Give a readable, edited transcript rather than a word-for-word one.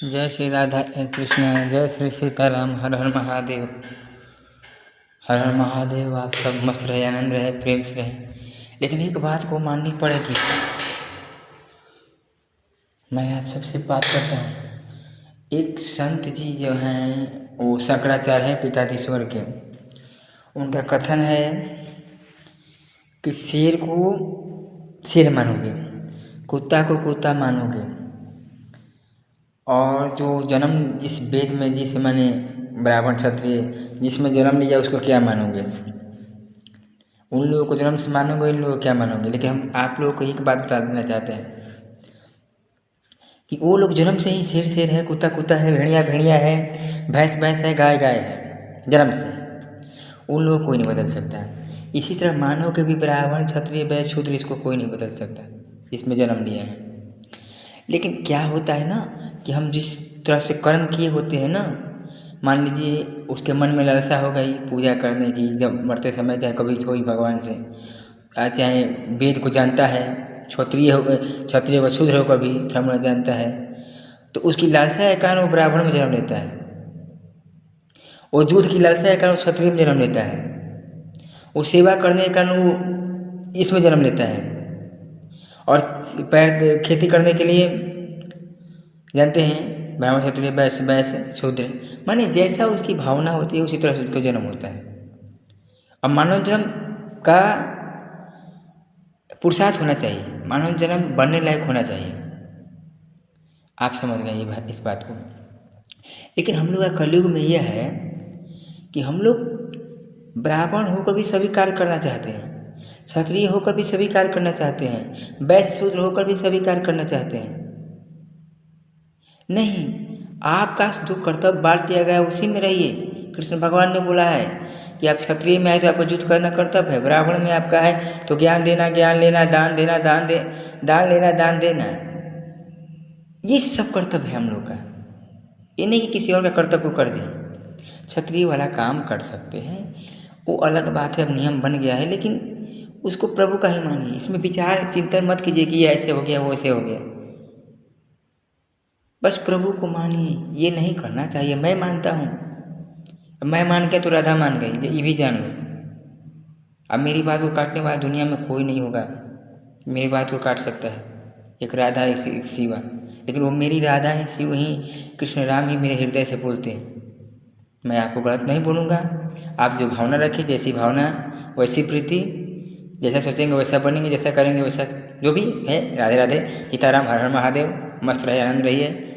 जय श्री राधा कृष्ण, जय श्री सीताराम। हर हर महादेव। हर हर महादेव। आप सब मस्त रहे, आनंद रहे, प्रेम से रहे। लेकिन एक बात को माननी पड़ेगी। मैं आप सबसे बात करता हूँ। एक संत जी जो हैं वो शंकराचार्य हैं, पिताधीश्वर के। उनका कथन है कि शेर को शेर मानोगे, कुत्ता को कुत्ता मानोगे, और जो जन्म जिस वेद में जिस माने ब्राह्मण क्षत्रिय जिसमें जन्म लिया उसको क्या मानोगे? उन लोगों को जन्म से मानोगे, इन लोगों को क्या मानोगे? लेकिन हम आप लोगों को एक बात बता देना चाहते हैं कि वो लोग जन्म से ही शेर शेर है, कुत्ता कुत्ता है, भेड़िया भेड़िया है, भैंस भैंस है, गाय गाय है, जन्म से। उन लोगों को कोई नहीं बदल सकता। इसी तरह मानव के भी ब्राह्मण क्षत्रिय वैश्य शूद्र इसको कोई नहीं बदल सकता, इसमें जन्म लिया है। लेकिन क्या होता है ना कि हम जिस तरह से कर्म किए होते हैं ना, मान लीजिए उसके मन में लालसा हो गई पूजा करने की, जब मरते समय चाहे कभी कोई भगवान से, चाहे वेद को जानता है, क्षत्रिय को शूद्र होकर भी ब्राह्मण जानता है, तो उसकी लालसा के कारण वो ब्राह्मण में जन्म लेता है। वो दूध की लालसा के कारण वो क्षत्रिय में जन्म लेता है। वो सेवा करने के कारण वो इसमें जन्म लेता है। और पैर खेती करने के लिए जानते हैं ब्राह्मण क्षत्रिय वैश्य शूद्र, माने जैसा उसकी भावना होती है उसी तरह से उसका जन्म होता है। अब मानव जन्म का पुरुषार्थ होना चाहिए, मानव जन्म बनने लायक होना चाहिए। आप समझ गए इस बात को। लेकिन हम लोग का कलयुग में यह है कि हम लोग ब्राह्मण होकर भी सभी कार्य करना चाहते हैं, क्षत्रिय होकर भी सभी कार्य करना चाहते हैं, वैश्य शूद्र होकर भी सभी कार्य करना चाहते हैं। नहीं, आपका जो कर्तव्य बांट दिया गया उसी में रहिए। कृष्ण भगवान ने बोला है कि आप क्षत्रिय में आए तो आपको युद्ध करना कर्तव्य है, ब्राह्मण में आपका है तो ज्ञान देना ज्ञान लेना, दान देना दान लेना दान देना। ये सब कर्तव्य है हम लोग का। ये नहीं कि किसी और का कर्तव्य को कर दें। क्षत्रिय वाला काम कर सकते हैं, वो अलग बात है, अब नियम बन गया है, लेकिन उसको प्रभु का ही मानिए। इसमें विचार चिंतन मत कीजिए कि ऐसे हो गया वो ऐसे हो गया। बस प्रभु को मानिए। ये नहीं करना चाहिए। मैं मानता हूँ, मैं मान के तो राधा मान गई, ये भी जान लो। अब मेरी बात को काटने वाला दुनिया में कोई नहीं होगा। मेरी बात को काट सकता है एक राधा एक शिवा, लेकिन वो मेरी राधा है, शिव ही कृष्ण राम ही मेरे हृदय से बोलते हैं। मैं आपको गलत नहीं बोलूँगा। आप जो भावना रखें, जैसी भावना वैसी प्रीति, जैसा सोचेंगे वैसा बनेंगे, जैसा करेंगे वैसा, जो भी है। राधे राधे, सीताराम, हर हर महादेव। मस्त रहे, आनंद रहिए।